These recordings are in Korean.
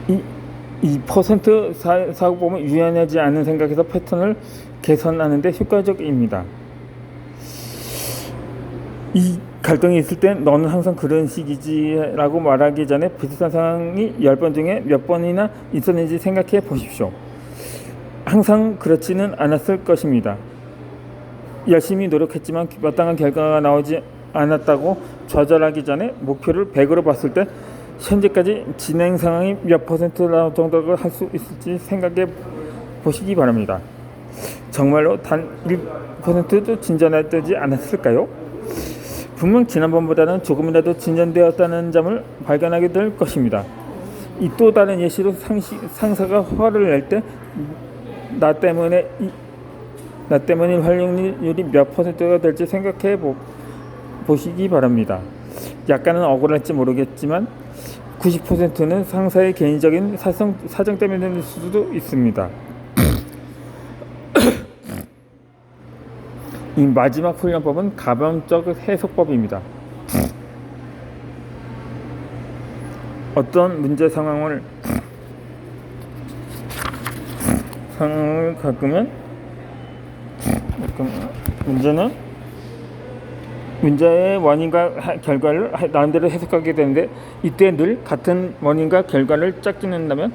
이 2% 사고법은 유연하지 않은 생각에서 패턴을 개선하는 데 효과적입니다. 이 갈등이 있을 땐 너는 항상 그런 식이지 라고 말하기 전에 비슷한 상황이 10번 중에 몇 번이나 있었는지 생각해 보십시오. 항상 그렇지는 않았을 것입니다. 열심히 노력했지만 마땅한 결과가 나오지 않았다고 좌절하기 전에 목표를 100으로 봤을 때 현재까지 진행 상황이 몇 퍼센트 정도를 할 수 있을지 생각해 보시기 바랍니다. 정말로 단 1%도 진전되지 않았을까요? 분명 지난번보다는 조금이라도 진전되었다는 점을 발견하게 될 것입니다. 이 또 다른 예시로 상사가 화를 낼 때 나 때문인 활용률이 몇 퍼센트가 될지 생각해 보시기 바랍니다. 약간은 억울할지 모르겠지만 90%는 상사의 개인적인 사정 때문일 수도 있습니다. 이 마지막 훈련법은 가변적 해석법입니다. 어떤 문제 상황을 겪으면 문제의 원인과 결과를 나름대로 해석하게 되는데, 이때 늘 같은 원인과 결과를 짝짓는다면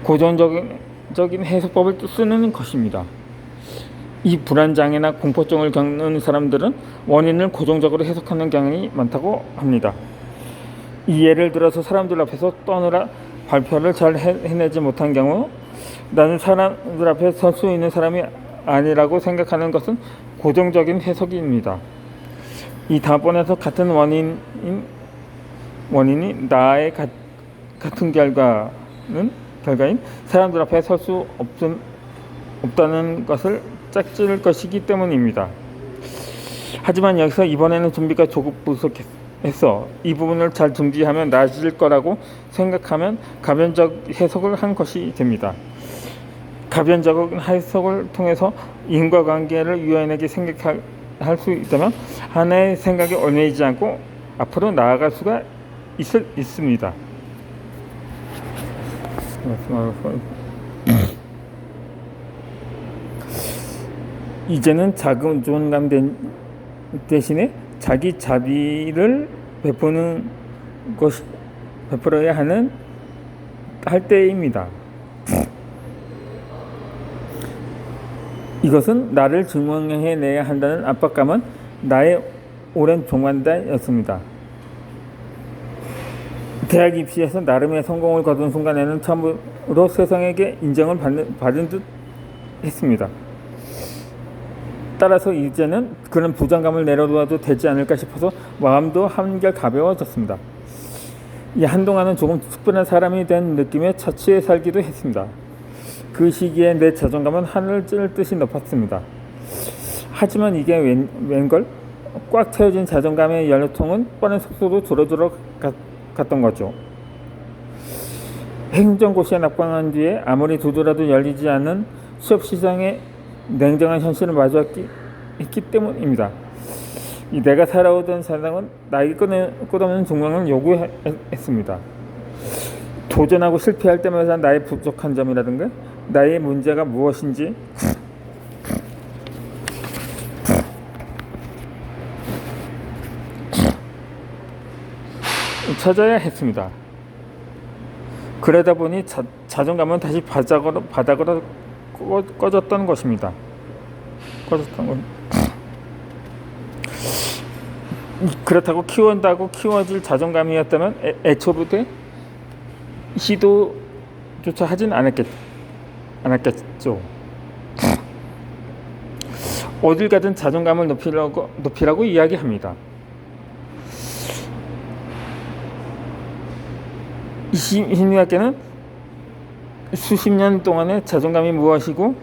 고정적인 해석법을 쓰는 것입니다. 이 불안장애나 공포증을 겪는 사람들은 원인을 고정적으로 해석하는 경향이 많다고 합니다. 이 예를 들어서 사람들 앞에서 떠느라 발표를 잘 해내지 못한 경우, 나는 사람들 앞에 설 수 있는 사람이 아니라고 생각하는 것은 고정적인 해석입니다. 이 다음번에서 같은 원인이 나의 같은 결과인 사람들 앞에 설 수 없다는 것을 짝질 것이기 때문입니다. 하지만 여기서 이번에는 준비가 조금 부족했어. 이 부분을 잘 중지하면 나아질 거라고 생각하면 가변적 해석을 한 것이 됩니다. 가변적 해석을 통해서 인과관계를 유연하게 생각할 수 있다면 하나의 생각에 얽매이지 않고 앞으로 나아갈 수가 있습니다. 이제는 자존감 대신에 자기 자비를 베풀어야 할 때입니다. 이것은 나를 증명해내야 한다는 압박감은 나의 오랜 동반자였습니다. 대학 입시에서 나름의 성공을 거둔 순간에는 처음으로 세상에게 인정을 받은 듯 했습니다. 따라서 이제는 그런 부담감을 내려놓아도 되지 않을까 싶어서 마음도 한결 가벼워졌습니다. 한동안은 조금 특별한 사람이 된 느낌에 처치해 살기도 했습니다. 그 시기에 내 자존감은 하늘을 찌를 듯이 높았습니다. 하지만 이게 웬걸? 꽉 채워진 자존감의 연료통은 빠른 속도로 줄어들어 갔던 거죠. 행정고시에 낙방한 뒤에 아무리 두드려도 열리지 않는 취업 시장의 냉정한 현실을 마주했기 때문입니다. 내가 살아오던 세상은 나에게 끝없는 증명을 요구했습니다. 도전하고 실패할 때마다 나의 부족한 점이라든가 나의 문제가 무엇인지 찾아야 했습니다. 그러다 보니 자존감은 다시 바닥으로 꺼졌던 것입니다. 그렇다고 키워질 자존감이었다면 애초부터 시도조차 하진 않았겠죠. 어딜 가든 자존감을 높이라고 이야기합니다. 이 심리학계는 수십 년 동안의 자존감이 무엇이고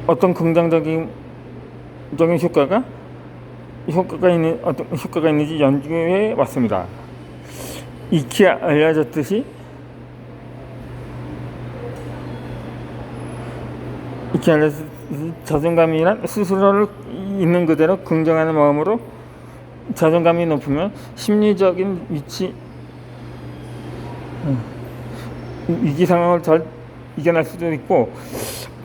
어떤 긍정적인 효과가 있는지 연구해 왔습니다. 익히 알려졌듯이 자존감이란 스스로를 있는 그대로 긍정하는 마음으로 자존감이 높으면 심리적인 위기 상황을 잘 이겨낼 수도 있고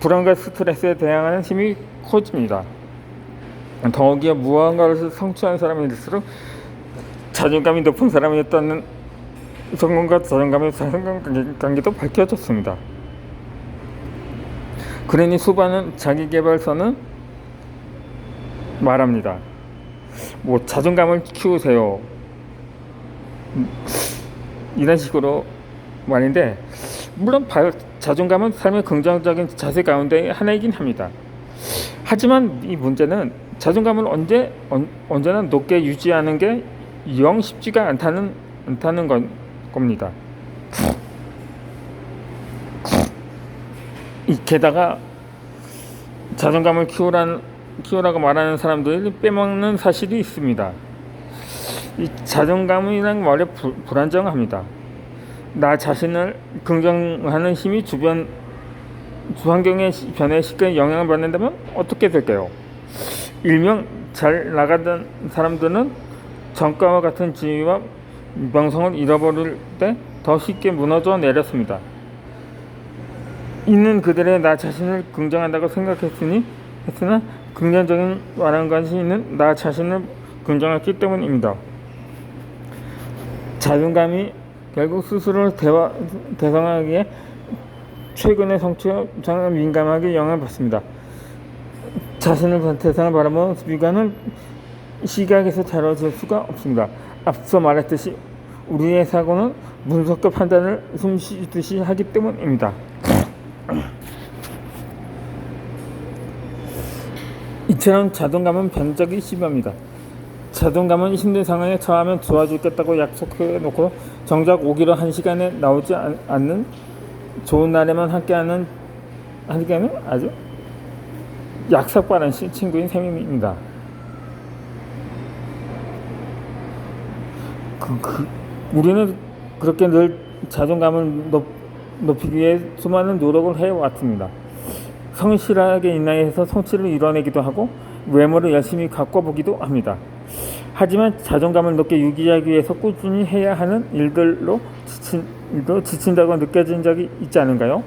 불안과 스트레스에 대항하는 힘이 커집니다. 더욱이어 무언가를 성취한 사람일수록 자존감이 높은 사람이었다는 성공과 자존감의 상관관계도 밝혀졌습니다. 그러니 수많은 자기계발서는 말합니다. 자존감을 키우세요. 이런 식으로 말인데, 물론 자존감은 삶의 긍정적인 자세 가운데 하나이긴 합니다. 하지만 이 문제는 자존감을 언제나 높게 유지하는 게 영 쉽지가 않다는 겁니다. 게다가 자존감을 키우라고 말하는 사람들이 빼먹는 사실이 있습니다. 이 자존감이란 말에 불안정합니다. 나 자신을 긍정하는 힘이 주변 환경의 변화에 쉽게 영향을 받는다면 어떻게 될까요? 일명 잘 나가던 사람들은 전과와 같은 지위와 명성을 잃어버릴 때 더 쉽게 무너져 내렸습니다. 있는 그들의 나 자신을 긍정한다고 했으나 긍정적인 완화관이 있는 나 자신을 긍정했기 때문입니다. 자존감이 결국 스스로를 대성하기에 최근의 성취에 민감하게 영향을 받습니다. 자신을 대상을 바라보는 미관은 시각에서 다뤄질 수가 없습니다. 앞서 말했듯이 우리의 사고는 분석과 판단을 숨쉬듯이 하기 때문입니다. 이처럼 자존감은 변덕이 심합니다. 자존감은 힘든 상황에 처하면 도와주겠다고 약속해놓고 정작 오기로 한 시간에 나오지 않는, 좋은 날에만 함께하는 아주 약삭빠른 친구인 셈입니다. 우리는 그렇게 늘 자존감을 높이기 위해 수많은 노력을 해왔습니다. 성실하게 이 나이에서 성취를 이뤄내기도 하고 외모를 열심히 가꿔보기도 합니다. 하지만 자존감을 높게 유지하기 위해서 꾸준히 해야 하는 일들로 지친다고 느껴진 적이 있지 않은가요?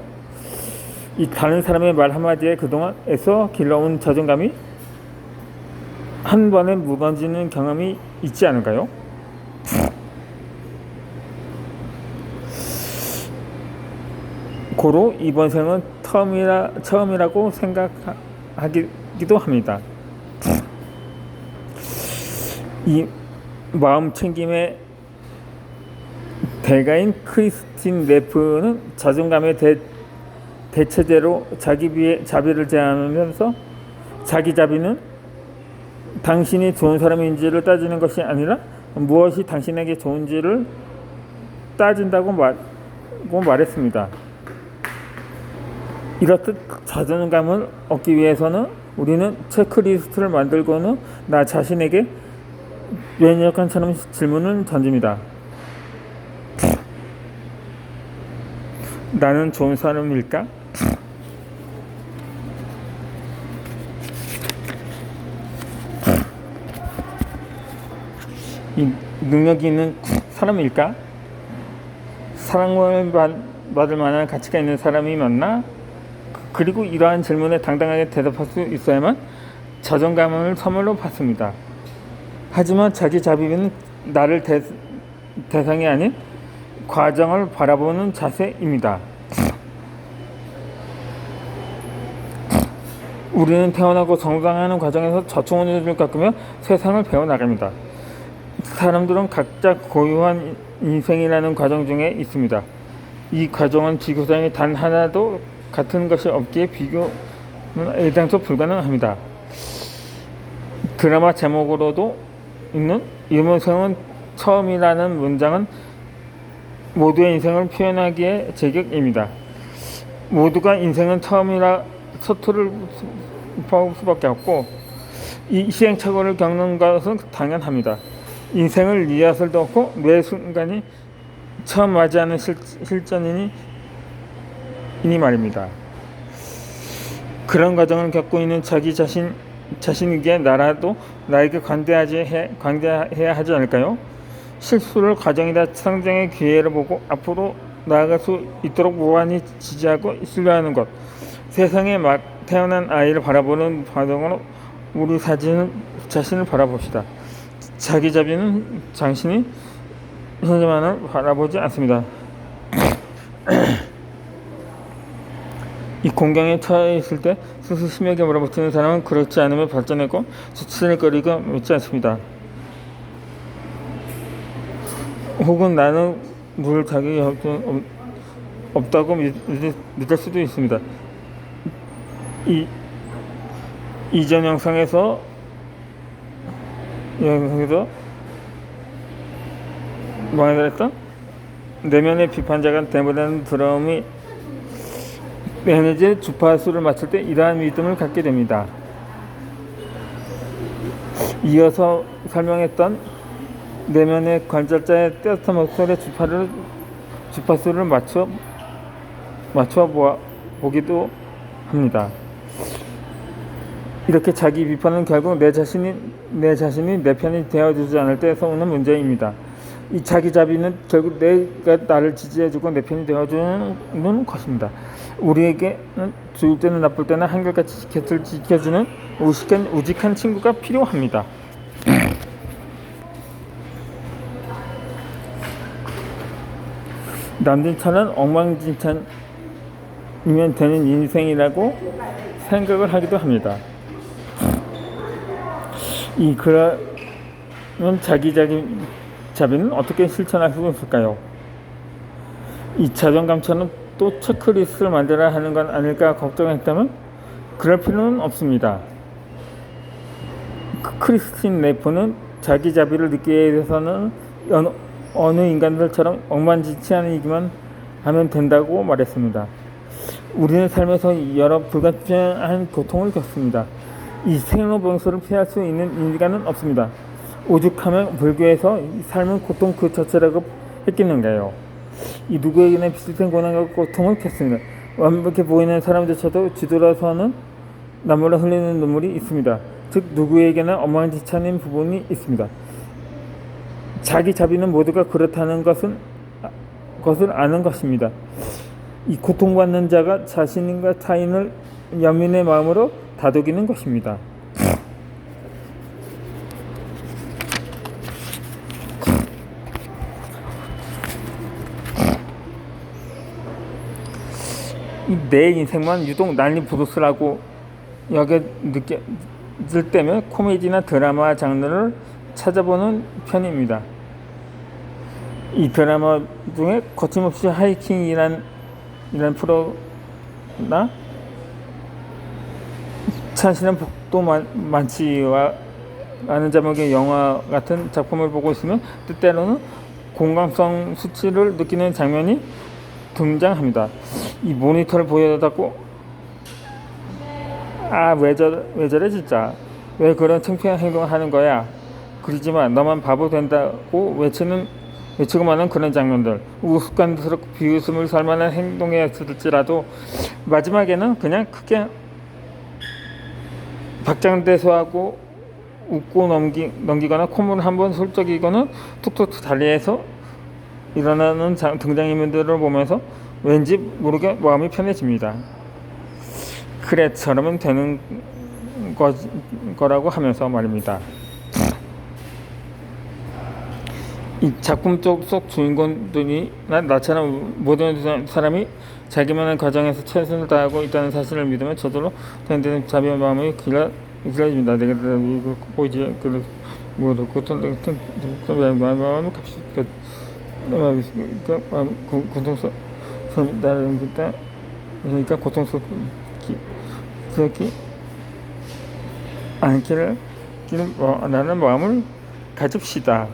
이 다른 사람의 말 한마디에 그동안 애써 길러온 자존감이 한 번에 무너지는 경험이 있지 않은가요? 고로 이번 생은 처음이라고 생각하기도 합니다. 이 마음 챙김의 대가인 크리스틴 네프는 자존감의 대체제로 자비를 제안하면서 자기 자비는 당신이 좋은 사람인지를 따지는 것이 아니라 무엇이 당신에게 좋은지를 따진다고 말했습니다. 이렇듯 자존감을 얻기 위해서는 우리는 체크리스트를 만들고는 나 자신에게 매니악한처럼 질문을 던집니다. 나는 좋은 사람일까? 이 능력이 있는 사람일까? 사랑을 받을 만한 가치가 있는 사람이 맞나? 그리고 이러한 질문에 당당하게 대답할 수 있어야만 자존감을 선물로 받습니다. 하지만 자기 자비는 나를 대상이 아닌 과정을 바라보는 자세입니다. 우리는 태어나고 성장하는 과정에서 저충원을 겪으며 세상을 배워나갑니다. 사람들은 각자 고유한 인생이라는 과정 중에 있습니다. 이 과정은 지구상에 단 하나도 같은 것이 없기에 비교는 애당초 불가능합니다. 드라마 제목으로도 있는 이문생은 처음이라는 문장은 모두의 인생을 표현하기에 제격입니다. 모두가 인생은 처음이라 서투를 수밖에 없고 이 시행착오를 겪는 것은 당연합니다. 인생을 리허설도 없고 매 순간이 처음 맞이하는 실전이니 말입니다. 그런 과정을 겪고 있는 자기 자신이기에 나라도 나에게 관대해야 하지 않을까요? 실수를 과정이다 성장의 기회를 보고 앞으로 나아갈 수 있도록 무한히 지지하고 있으려 하는 것. 세상에 막 태어난 아이를 바라보는 과정으로 우리 자신을 바라봅시다. 자기자비는 당신이 현재만을 바라보지 않습니다. 이 공경에 처해 있을 때 스스로 심하게 몰아붙이는 사람은 그렇지 않으면 발전하고 지칠 거리가 묻지 않습니다. 혹은 나는 물 자격이 없다고 믿을 수도 있습니다. 이전 영상에서 뭐라 그랬어? 내면의 비판자가 되보다는 드럼이 에너지의 주파수를 맞출 때 이러한 믿음을 갖게 됩니다. 이어서 설명했던 내면의 관찰자의 따뜻한 목소리의 주파수를 맞춰 보기도 합니다. 이렇게 자기 비판은 결국 내 자신이 내 편이 되어주지 않을 때에서 오는 문제입니다. 이 자기 자비는 결국 내가 나를 지지해주고 내 편이 되어주는 것입니다. 우리에게는 좋을 때는 나쁠 때는 한결같이 지켜주는 우직한 친구가 필요합니다. 남들처럼 엉망진창이면 되는 인생이라고 생각을 하기도 합니다. 그러면 자기 자비는 어떻게 실천할 수 있을까요? 이 자존감처럼 또 체크리스트를 만들어야 하는 건 아닐까 걱정했다면 그럴 필요는 없습니다. 크리스틴 네프는 자기 자비를 느끼기 위해서는 어느 인간들처럼 엉망진창이기만 하면 된다고 말했습니다. 우리는 삶에서 여러 불가피한 고통을 겪습니다. 이 생로병사를 피할 수 있는 인간은 없습니다. 오죽하면 불교에서 삶은 고통 그 자체라고 했겠는가요? 이 누구에게나 비슷한 고난과 고통을 겪습니다. 완벽해 보이는 사람조차도 뒤돌아서는 남몰래 흘리는 눈물이 있습니다. 즉 누구에게나 엉망진창인 부분이 있습니다. 자기 자비는 모두가 그렇다는 것을 아는 것입니다. 이 고통받는 자가 자신과 타인을 연민의 마음으로 다독이는 것입니다. 내 인생만 유독 난리부르스라고 느껴질 때면 코미디나 드라마 장르를 찾아보는 편입니다. 이 드라마 중에 거침없이 하이킹이란 프로나 찬실한 복도 많지와 라는 제목의 영화 같은 작품을 보고 있으면 때때로는 공감성 수치를 느끼는 장면이 등장합니다. 이 모니터를 보여다고 왜 저래 진짜 왜 그런 창피한 행동을 하는 거야 그러지만 너만 바보 된다고 외치고 마는 그런 장면들 우스꽝스럽고 비웃음을 살 만한 행동이었을지라도 마지막에는 그냥 크게 박장대소하고 웃고 넘기거나 콧물을 한번 솔직이거나 툭툭 달리해서 일어나는 등장인물들을 보면서 왠지 모르게 마음이 편해집니다. 그래 저러면 되는 거라고 하면서 말입니다. 이 작품 속 주인공들이나 나처럼 모든 사람이 자기만의 과정에서 최선을 다하고 있다는 사실을 믿으면 저절로 된 자비의 마음이 길어집니다. 내가 이거 보이지? 뭐도 고통 마음을 값이 고통스럽 나를 그러니까 고통스럽기 않기를 라는 마음을 가집시다.